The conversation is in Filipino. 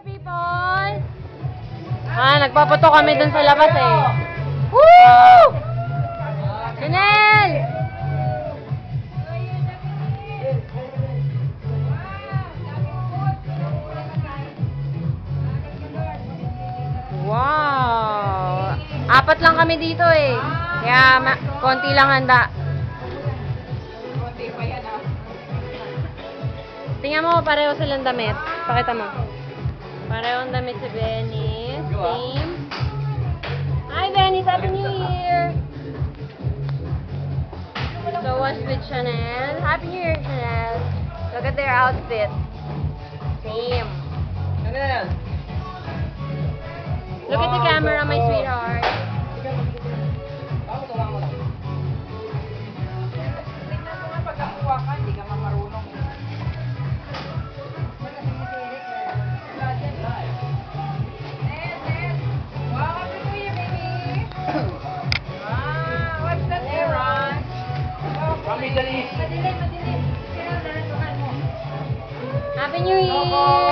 people! Nagpapato kami dun sa labas eh. Woo! Chanel! Wow! 4 lang kami dito eh. Kaya konti lang handa. Tingnan mo, pareho silang damit. Pakita mo. Parehong damit si Venice. Same. Hi, Venice! Happy New Year! So was with Chanel. Happy New Year, Chanel. Look at their outfit. Same. Look at the camera, my sweetheart. Happy New Year!